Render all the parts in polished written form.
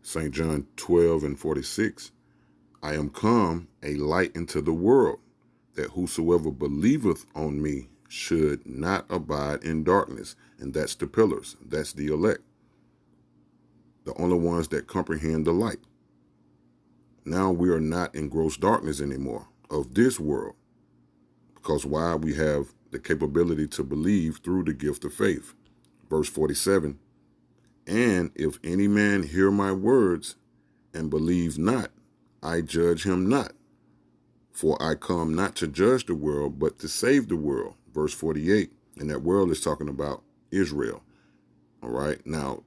St. John 12:46, I am come a light into the world, that whosoever believeth on me should not abide in darkness. And that's the pillars. That's the elect. The only ones that comprehend the light. Now we are not in gross darkness anymore of this world. Because why? We have the capability to believe through the gift of faith. Verse 47, and if any man hear my words and believe not, I judge him not. For I come not to judge the world, but to save the world. Verse 48, and that world is talking about Israel. All right. Now,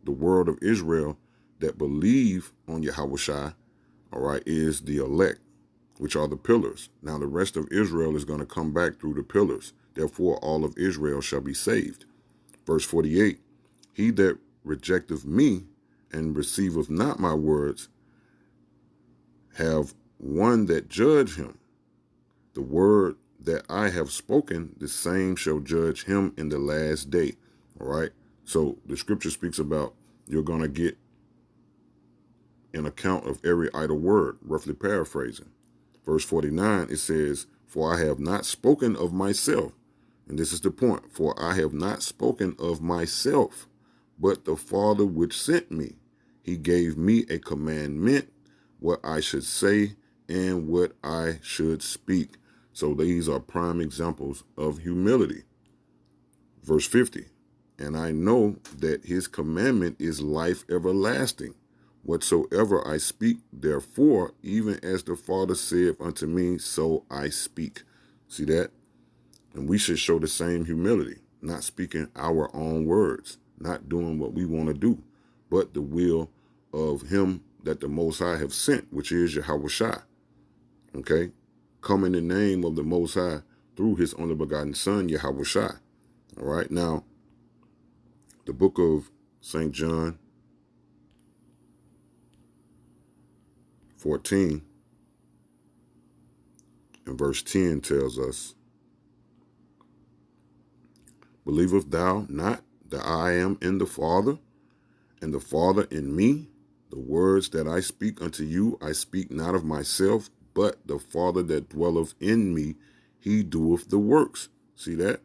the world of Israel that believe on Yahushua, all right, is the elect, which are the pillars. Now, the rest of Israel is going to come back through the pillars. Therefore, all of Israel shall be saved. Verse 48, he that rejecteth me and receiveth not my words have one that judge him. The word that I have spoken, the same shall judge him in the last day. All right. So the scripture speaks about you're going to get an account of every idle word, roughly paraphrasing. Verse 49, it says, for I have not spoken of myself. And this is the point. For I have not spoken of myself, but the Father which sent me. He gave me a commandment, what I should say and what I should speak. So these are prime examples of humility. Verse 50, and I know that his commandment is life everlasting. Whatsoever I speak, therefore, even as the Father said unto me, so I speak. See that? And we should show the same humility, not speaking our own words, not doing what we want to do, but the will of him that the Most High have sent, which is Yahushua. Okay? Come in the name of the Most High through his only begotten Son, Yahushua. All right? Now, the book of St. John 14 and verse 10 tells us, believest thou not that I am in the Father, and the Father in me? The words that I speak unto you, I speak not of myself, but the Father that dwelleth in me, he doeth the works. See that?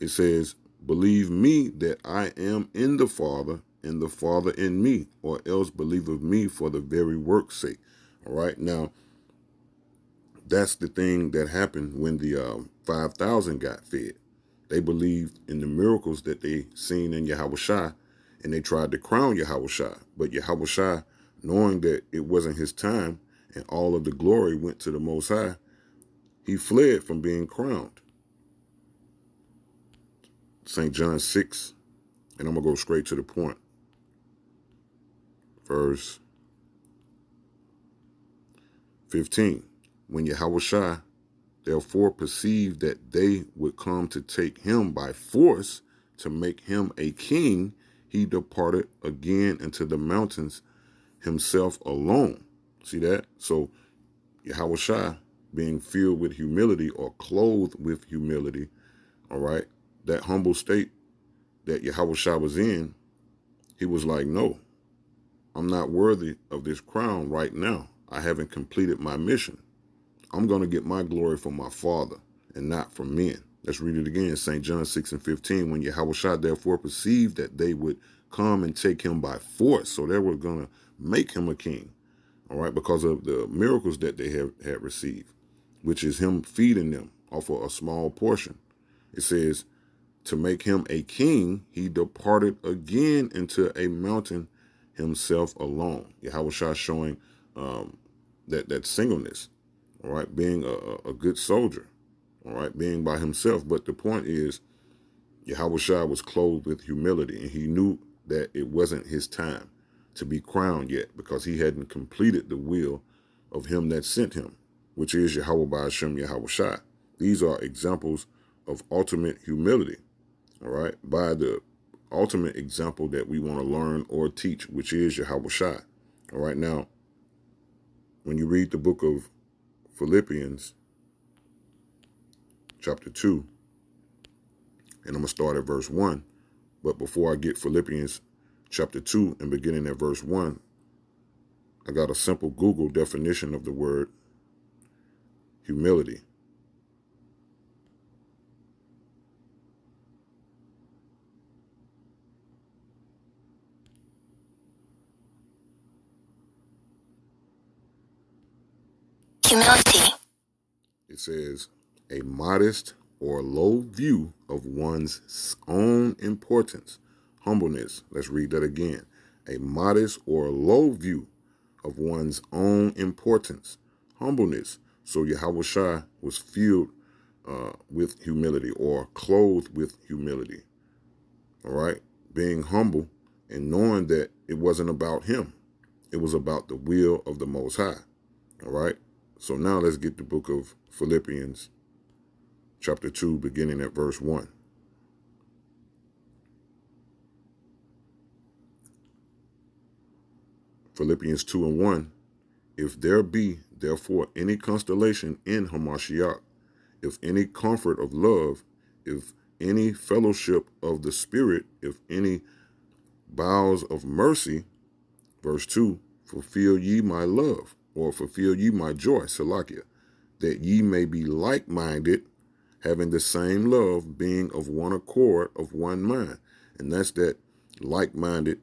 It says, believe me that I am in the Father, and the Father in me, or else believe of me for the very work's sake. All right. Now, that's the thing that happened when the 5,000 got fed. They believed in the miracles that they seen in Yahushua, and they tried to crown Yahushua. But Yahushua, knowing that it wasn't his time and all of the glory went to the Most High, he fled from being crowned. St. John 6, and I'm going to go straight to the point. Verse 15. When Yahushua therefore perceived that they would come to take him by force to make him a king, he departed again into the mountains himself alone. See that? So Yahushua, being filled with humility or clothed with humility, all right, that humble state that Yahushua was in, he was like, no, I'm not worthy of this crown right now. I haven't completed my mission. I'm going to get my glory from my Father and not from men. Let's read it again. St. John 6 and 15. When Yahushua therefore perceived that they would come and take him by force, so they were going to make him a king, all right, because of the miracles that they had received, which is him feeding them off of a small portion. It says, to make him a king, he departed again into a mountain himself alone. Yahushua showing that singleness. All right, being a good soldier, all right, being by himself. But the point is, Yahushua was clothed with humility, and he knew that it wasn't his time to be crowned yet, because he hadn't completed the will of him that sent him, which is Yahweh Ba'ashem Yahushua. These are examples of ultimate humility, all right, by the ultimate example that we want to learn or teach, which is Yahushua. All right, now, when you read the book of Philippians, chapter 2, and I'm going to start at verse 1. But before I get Philippians chapter 2 and beginning at verse 1, I got a simple Google definition of the word humility. Humility. It says a modest or low view of one's own importance. Humbleness. Let's read that again. A modest or low view of one's own importance. Humbleness. So Yahushua was filled with humility, or clothed with humility. All right? Being humble and knowing that it wasn't about him. It was about the will of the Most High. All right? So now let's get the book of Philippians, chapter 2, beginning at verse 1. Philippians 2 and 1. If there be, therefore, any constellation in Hamashiach, if any comfort of love, if any fellowship of the Spirit, if any bowels of mercy, verse 2, fulfill ye my love, or fulfill ye my joy, Salakia, that ye may be like-minded, having the same love, being of one accord, of one mind. And that's that like-minded,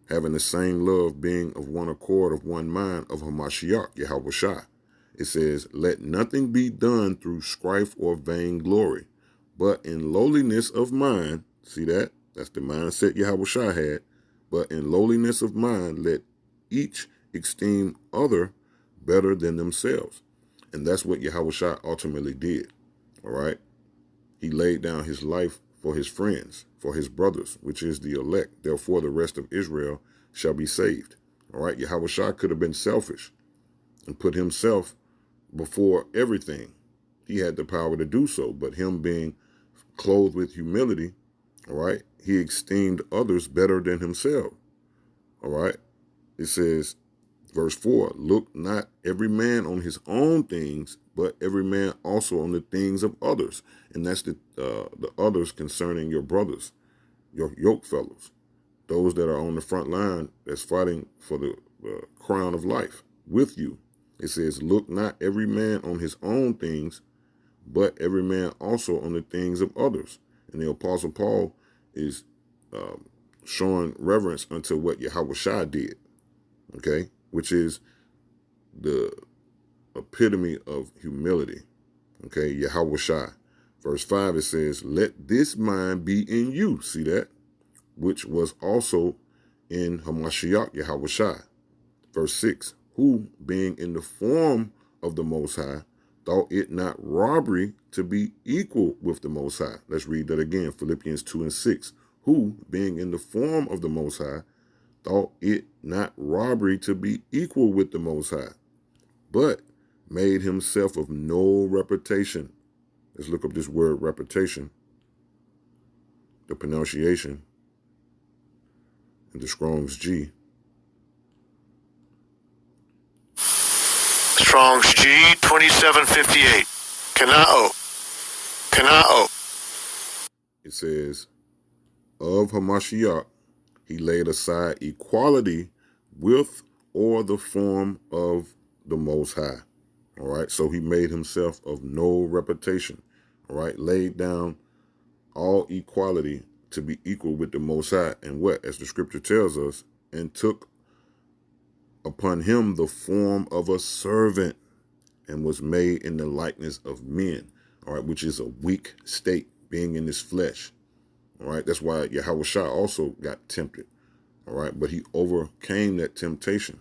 having the same love, being of one accord, of one mind, of Hamashiach, Yahushua. It says, let nothing be done through strife or vainglory, but in lowliness of mind, see that? That's the mindset Yahushua had. But in lowliness of mind, let each esteem other better than themselves. And that's what Yahushua ultimately did. All right? He laid down his life for his friends, for his brothers, which is the elect. Therefore, the rest of Israel shall be saved. All right? Yahushua could have been selfish and put himself before everything. He had the power to do so, but him being clothed with humility, all right, he esteemed others better than himself. All right? It says, verse 4, look not every man on his own things, but every man also on the things of others. And that's the others concerning your brothers, your yoke fellows, those that are on the front line that's fighting for the crown of life with you. It says, look not every man on his own things, but every man also on the things of others. And the Apostle Paul is showing reverence unto what Yahushua did, okay, which is the epitome of humility, okay, Yahushua. Verse 5, it says, let this mind be in you, see that, which was also in Hamashiach, Yahushua. Verse 6, who, being in the form of the Most High, thought it not robbery to be equal with the Most High. Let's read that again, Philippians 2 and 6. Who, being in the form of the Most High, thought it not robbery to be equal with the Most High, but made himself of no reputation. Let's look up this word reputation, the pronunciation, in the Strong's G. Strong's G 2758. Kanao. It says, of Hamashiach, he laid aside equality with or the form of the Most High. All right. So he made himself of no reputation. All right. Laid down all equality to be equal with the Most High. And what? As the scripture tells us, and took upon him the form of a servant, and was made in the likeness of men. All right. Which is a weak state, being in his flesh. All right. That's why Yahushua also got tempted. All right. But he overcame that temptation.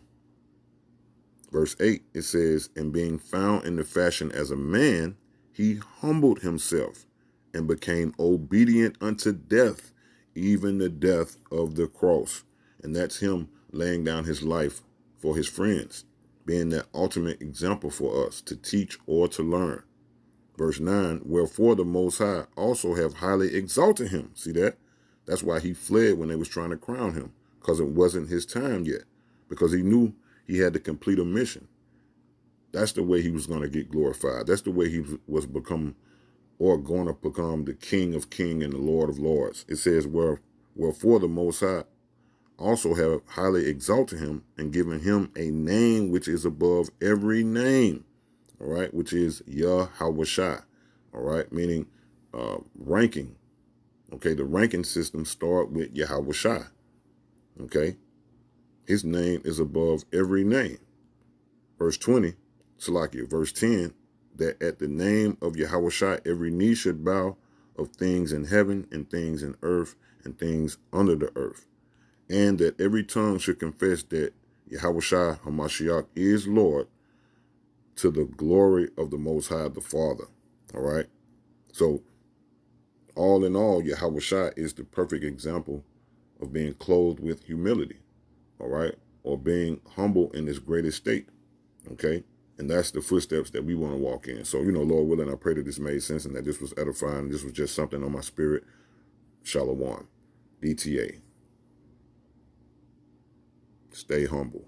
Verse 8, it says, and being found in the fashion as a man, he humbled himself and became obedient unto death, even the death of the cross. And that's him laying down his life for his friends, being that ultimate example for us to teach or to learn. Verse 9, wherefore the Most High also have highly exalted him. See that? That's why he fled when they was trying to crown him, because it wasn't his time yet, because he knew he had to complete a mission. That's the way he was going to get glorified. That's the way he was become, or going to become, the King of Kings and the Lord of Lords. It says, wherefore the Most High also have highly exalted him and given him a name which is above every name, all right, which is Yahweh, all right, meaning ranking. Okay, the ranking system start with Yahweh, okay? His name is above every name. Verse 20, Salakia, verse 10, that at the name of Yahweh every knee should bow, of things in heaven and things in earth and things under the earth, and that every tongue should confess that Yahweh HaMashiach is Lord, to the glory of the Most High, the Father. All right? So, all in all, Yahweh is the perfect example of being clothed with humility, all right? Or being humble in his greatest state, okay? And that's the footsteps that we want to walk in. So, Lord willing, I pray that this made sense and that this was edifying. This was just something on my spirit. Shalom. DTA. Stay humble.